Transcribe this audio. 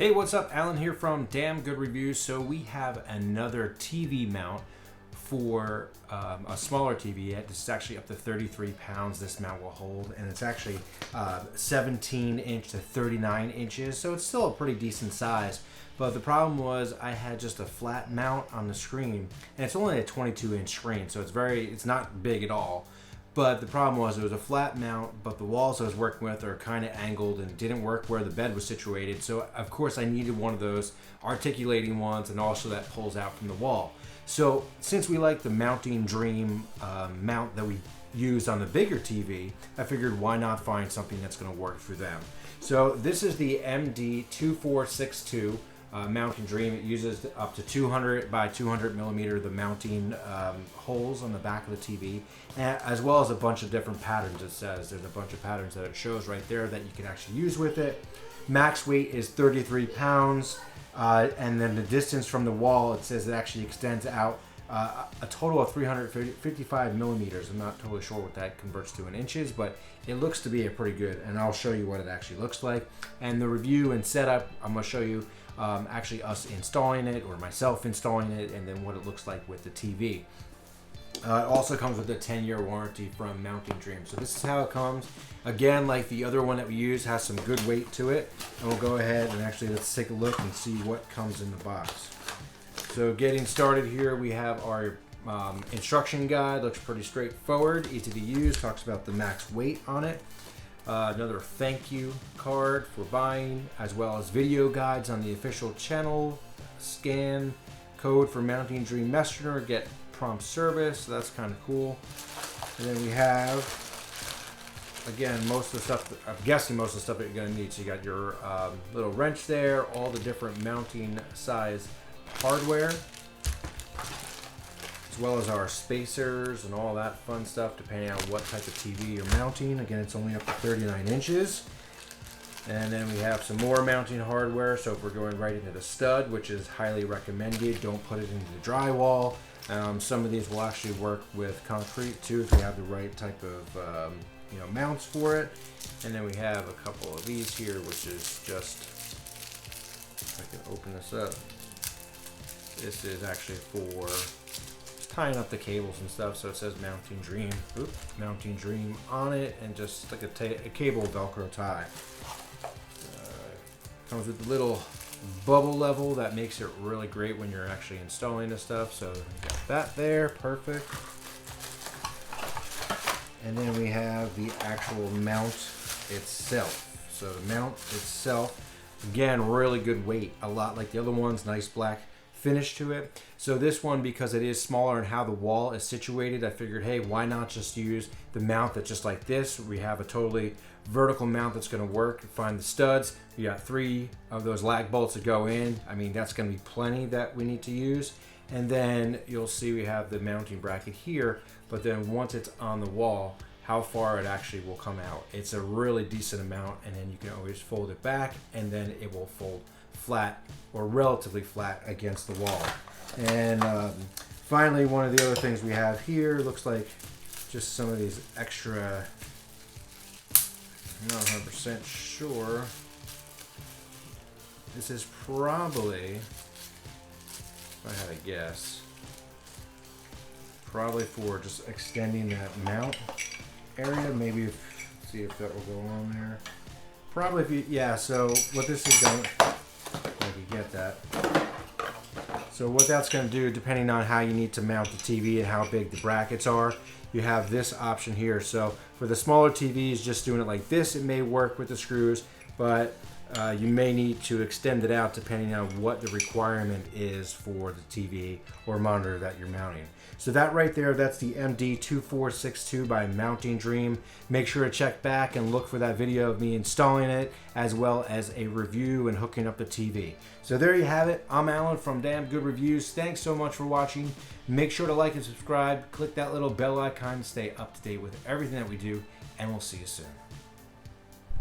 Hey, what's up? Alan here from Damn Good Reviews. So we have another TV mount for a smaller TV. This is actually up to 33 pounds this mount will hold, and it's actually 17 inch to 39 inches, so it's still a pretty decent size. But the problem was I had just a flat mount on the screen, and it's only a 22 inch screen, so it's not big at all. But the problem was it was a flat mount, but the walls I was working with are kind of angled and didn't work where the bed was situated. So of course I needed one of those articulating ones, and also that pulls out from the wall. So since we like the Mounting Dream mount that we used on the bigger TV, I figured why not find something that's going to work for them. So this is the MD2462 Mounting Dream. It uses up to 200 by 200 millimeter the mounting holes on the back of the TV, as well as a bunch of different patterns. It says there's a bunch of patterns that it shows right there that you can actually use with it. Max weight is 33 pounds, and then the distance from the wall, it says it actually extends out a total of 355 millimeters. I'm not totally sure what that converts to in inches, but it looks to be a pretty good, and I'll show you what it actually looks like. And the review and setup, I'm going to show you actually us installing it, or myself installing it, and then what it looks like with the TV. It also comes with a 10-year warranty from Mounting Dream. So this is how it comes. Again, like the other one that we use, has some good weight to it. And we'll go ahead and actually let's take a look and see what comes in the box. So getting started here, we have our instruction guide. Looks pretty straightforward, easy to use. Talks about the max weight on it. Another thank you card for buying, as well as video guides on the official channel, scan code for Mounting Dream Messenger, get prompt service, so that's kind of cool. And then we have, again, most of the stuff, I'm guessing most of the stuff that you're going to need. So you got your little wrench there, all the different mounting size hardware, as well as our spacers and all that fun stuff depending on what type of TV you're mounting. Again, it's only up to 39 inches. And then we have some more mounting hardware. So if we're going right into the stud, which is highly recommended, don't put it into the drywall. Some of these will actually work with concrete too if you have the right type of mounts for it. And then we have a couple of these here, which is just, if I can open this up, this is actually for tying up the cables and stuff. So it says Mounting Dream, Mounting Dream on it, and just like a cable Velcro tie. Comes with a little bubble level that makes it really great when you're actually installing this stuff. So we got that there, perfect. And then we have the actual mount itself. So the mount itself, again, really good weight, a lot like the other ones, nice black finish to it. So this one, because it is smaller and how the wall is situated, I figured, hey, why not just use the mount that's just like this? We have a totally vertical mount that's going to work. Find the studs. We got 3 of those lag bolts that go in. I mean, that's going to be plenty that we need to use. And then you'll see we have the mounting bracket here, but then once it's on the wall, how far it actually will come out. It's a really decent amount, and then you can always fold it back, and then it will fold flat or relatively flat against the wall. And finally, one of the other things we have here looks like just some of these extra, I'm not 100% sure. This is probably, if I had to guess, probably for just extending that mount area. Maybe see if that will go on there. Probably if you, yeah, so what this is going, if you get that. So what that's going to do, depending on how you need to mount the TV and how big the brackets are, you have this option here. So for the smaller TVs, just doing it like this, it may work with the screws, but you may need to extend it out depending on what the requirement is for the TV or monitor that you're mounting. So that right there, that's the MD2462 by Mounting Dream. Make sure to check back and look for that video of me installing it, as well as a review and hooking up the TV. So there you have it. I'm Alan from Damn Good Reviews. Thanks so much for watching. Make sure to like and subscribe. Click that little bell icon to stay up to date with everything that we do, and we'll see you soon.